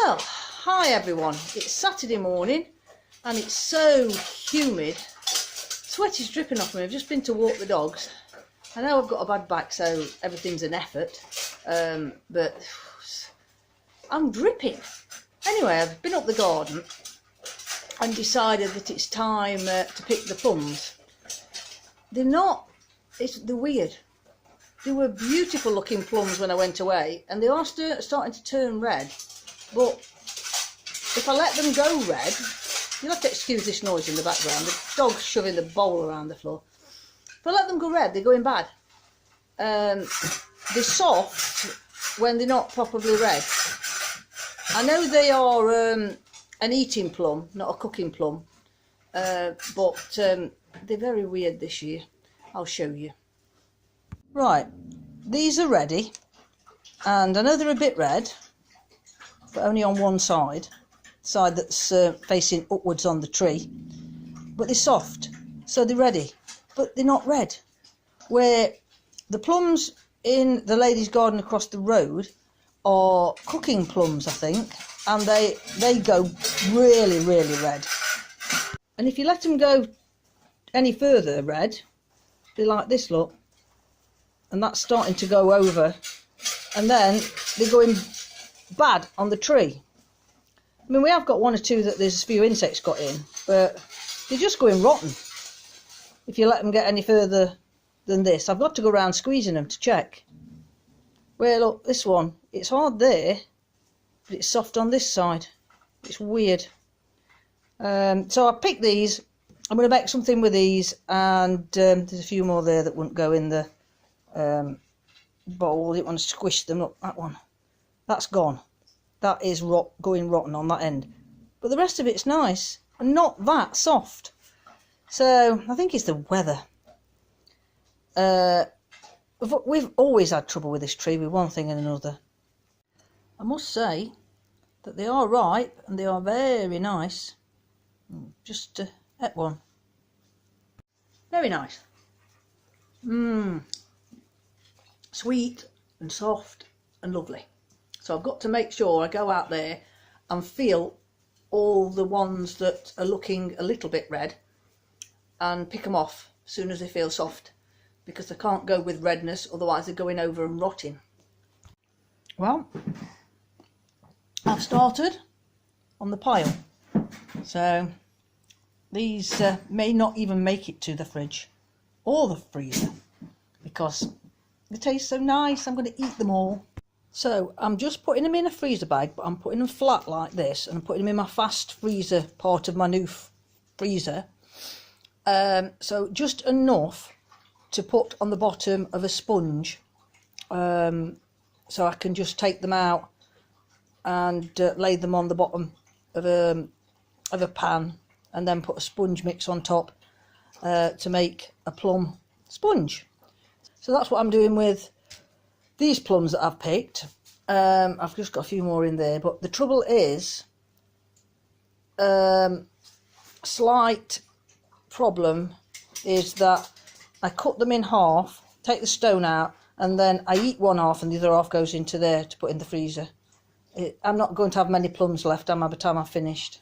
Well, hi everyone. It's Saturday morning and it's so humid. Sweat is dripping off me. I've just been to walk the dogs. I know I've got a bad back, so everything's an effort, but I'm dripping. Anyway, I've been up the garden and decided that it's time to pick the plums. They're weird. They were beautiful looking plums when I went away, and they are starting to turn red. But if I let them go red, you'll have to excuse this noise in the background. The dog's shoving the bowl around the floor. If I let them go red, they're going bad. They're soft when they're not properly red. I know they are an eating plum, not a cooking plum, but they're very weird this year. I'll show you. Right, these are ready, and I know they're a bit red, but only on one side that's facing upwards on the tree, but they're soft, so they're ready, but they're not red. Where the plums in the lady's garden across the road are cooking plums, I think, and they go really, really red. And if you let them go any further red, they're like this, look. And that's starting to go over, and then they're going bad on the tree. I mean, we have got one or two that there's a few insects got in, but they're just going rotten if you let them get any further than this. I've got to go around squeezing them to check. Well, look, this one, it's hard there, but it's soft on this side. It's weird. So I picked these. I'm going to make something with these, and there's a few more there that wouldn't go in the bowl. I didn't want to squish them. Look, that one, that's gone. That is going rotten on that end, but the rest of it's nice and not that soft. So I think it's the weather. We've always had trouble with this tree with one thing and another. I must say that they are ripe and they are very nice. Just ate one. Very nice. Sweet and soft and lovely. So I've got to make sure I go out there and feel all the ones that are looking a little bit red and pick them off as soon as they feel soft, because I can't go with redness, otherwise they're going over and rotting. Well, I've started on the pile, so these may not even make it to the fridge or the freezer because they taste so nice. I'm going to eat them all. So I'm just putting them in a freezer bag, but I'm putting them flat like this, and I'm putting them in my fast freezer part of my new freezer. So just enough to put on the bottom of a sponge, so I can just take them out and lay them on the bottom of a pan, and then put a sponge mix on top to make a plum sponge. So that's what I'm doing with these plums that I've picked. I've just got a few more in there, but the trouble is, slight problem is that I cut them in half, take the stone out, and then I eat one half and the other half goes into there to put in the freezer. I'm not going to have many plums left by the time I've finished.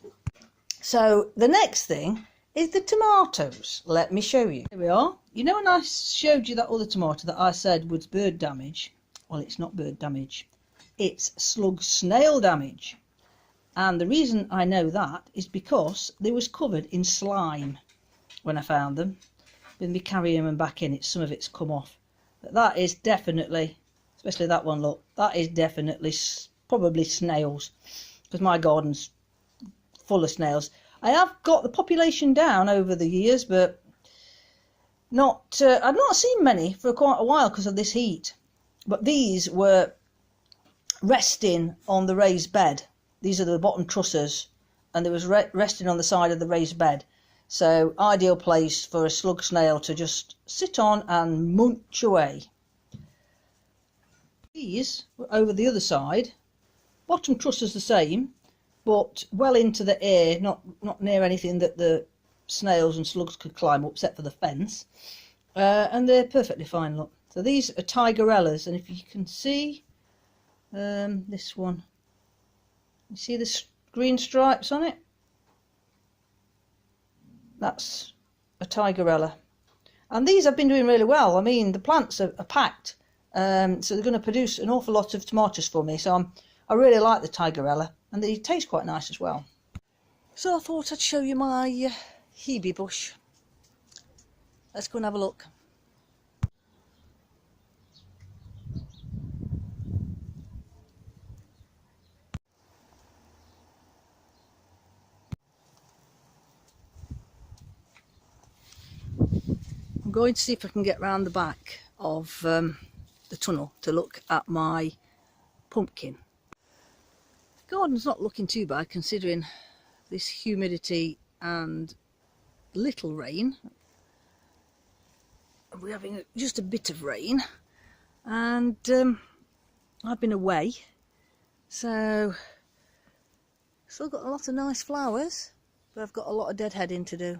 So the next thing is the tomatoes. Let me show you. Here we are. You know when I showed you that other tomato that I said was bird damage? Well, it's not bird damage. It's slug snail damage. And the reason I know that is because they was covered in slime when I found them. With me carrying them back in, some of it's come off. But that is definitely, especially that one, look, that is definitely probably snails, because my garden's full of snails. I have got the population down over the years, but not. I've not seen many for quite a while because of this heat. But these were resting on the raised bed. These are the bottom trusses, and they was resting on the side of the raised bed. So ideal place for a slug snail to just sit on and munch away. These were over the other side. Bottom trusses the same, but well into the air, not near anything that the snails and slugs could climb up, except for the fence. And they're perfectly fine, look. So these are tigerellas, and if you can see this one, You see the green stripes on it? That's a tigerella. And these have been doing really well. I mean, the plants are packed, so they're going to produce an awful lot of tomatoes for me. So I really like the tigerella, and they taste quite nice as well. So I thought I'd show you my hebe bush. Let's go and have a look. I'm going to see if I can get round the back of the tunnel to look at my pumpkin. The garden's not looking too bad considering this humidity and little rain. We're having just a bit of rain, and I've been away, so still got a lot of nice flowers, but I've got a lot of deadheading to do.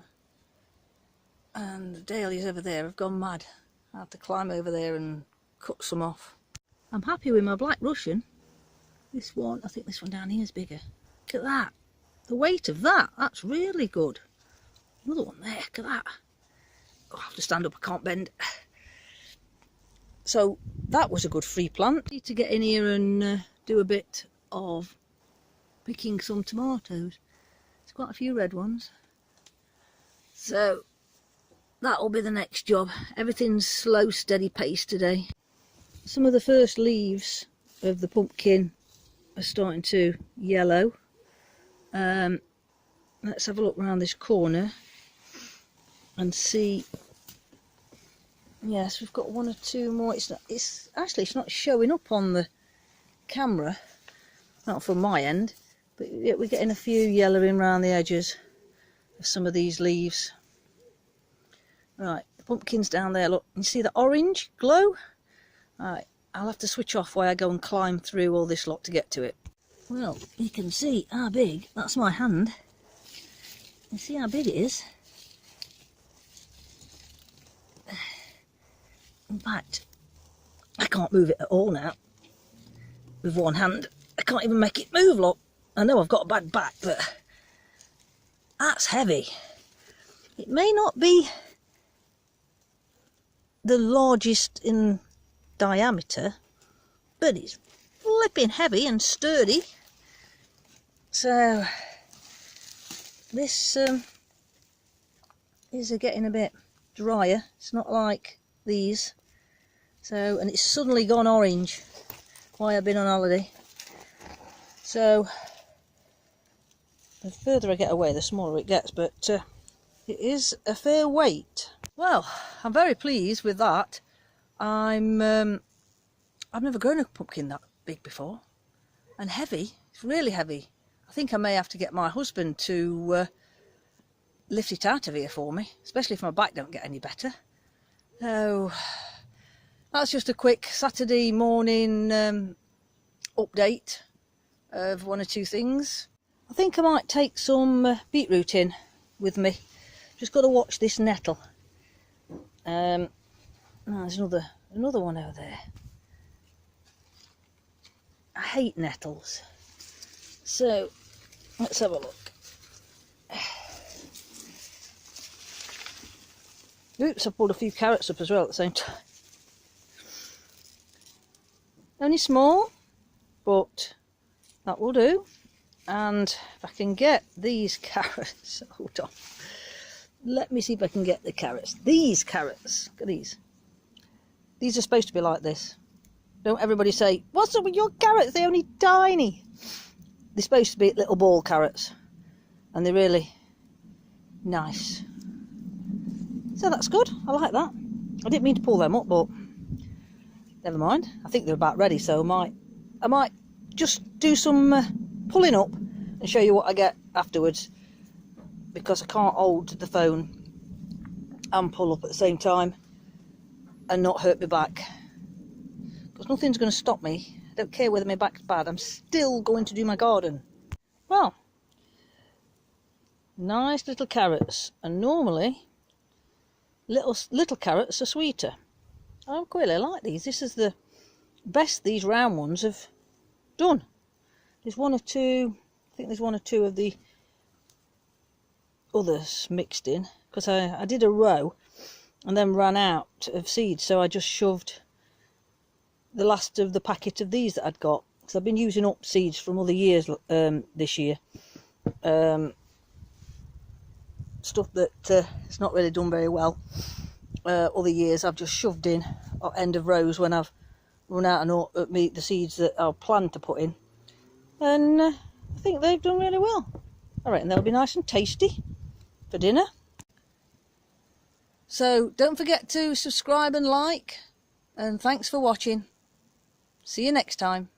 And the dahlias over there have gone mad. I have to climb over there and cut some off. I'm happy with my black Russian. This one, I think this one down here is bigger. Look at that. The weight of that, that's really good. Another one there, look at that. Oh, I have to stand up, I can't bend. So that was a good free plant. Need to get in here and do a bit of picking some tomatoes. There's quite a few red ones. So that'll be the next job. Everything's slow, steady pace today. Some of the first leaves of the pumpkin are starting to yellow. Let's have a look around this corner and see. Yes, we've got one or two more. It's not showing up on the camera, not from my end, but we're getting a few yellowing around the edges of some of these leaves. Right, the pumpkin's down there, look, you see the orange glow? Right, I'll have to switch off while I go and climb through all this lot to get to it. Well, you can see how big, that's my hand. You see how big it is? In fact, I can't move it at all now. With one hand, I can't even make it move, look. I know I've got a bad back, but that's heavy. It may not be the largest in diameter, but it's flipping heavy and sturdy. So this is getting a bit drier. It's not like these. So, and it's suddenly gone orange while I've been on holiday. So the further I get away, the smaller it gets, but it is a fair weight. Well, I'm very pleased with that. I've never grown a pumpkin that big before, and heavy. It's really heavy. I think I may have to get my husband to lift it out of here for me, especially if my back don't get any better. So that's just a quick Saturday morning update of one or two things. I think I might take some beetroot in with me. Just got to watch this nettle. There's another one over there. I hate nettles. So let's have a look. Oops, I pulled a few carrots up as well at the same time. Only small, but that will do. And if I can get these carrots, hold on. Let me see if I can get the carrots. These carrots, look at these. These are supposed to be like this. Don't everybody say, what's up with your carrots? They're only tiny. They're supposed to be little ball carrots. And they're really nice. So that's good. I like that. I didn't mean to pull them up, but never mind. I think they're about ready, so I might just do some pulling up and show you what I get afterwards, because I can't hold the phone and pull up at the same time and not hurt my back, because nothing's going to stop me. I don't care whether my back's bad, I'm still going to do my garden. Well, nice little carrots, and normally little carrots are sweeter. I quite like these. This is the best these round ones have done. There's one or two think there's 1 or 2 of the others mixed in, because I did a row and then ran out of seeds, so I just shoved the last of the packet of these that I'd got, because I've been using up seeds from other years this year. Stuff that it's not really done very well other years. I've just shoved in at end of rows when I've run out of the seeds that I'll plan to put in, and I think they've done really well. I reckon they'll be nice and tasty for dinner. So don't forget to subscribe and like, and thanks for watching. See you next time.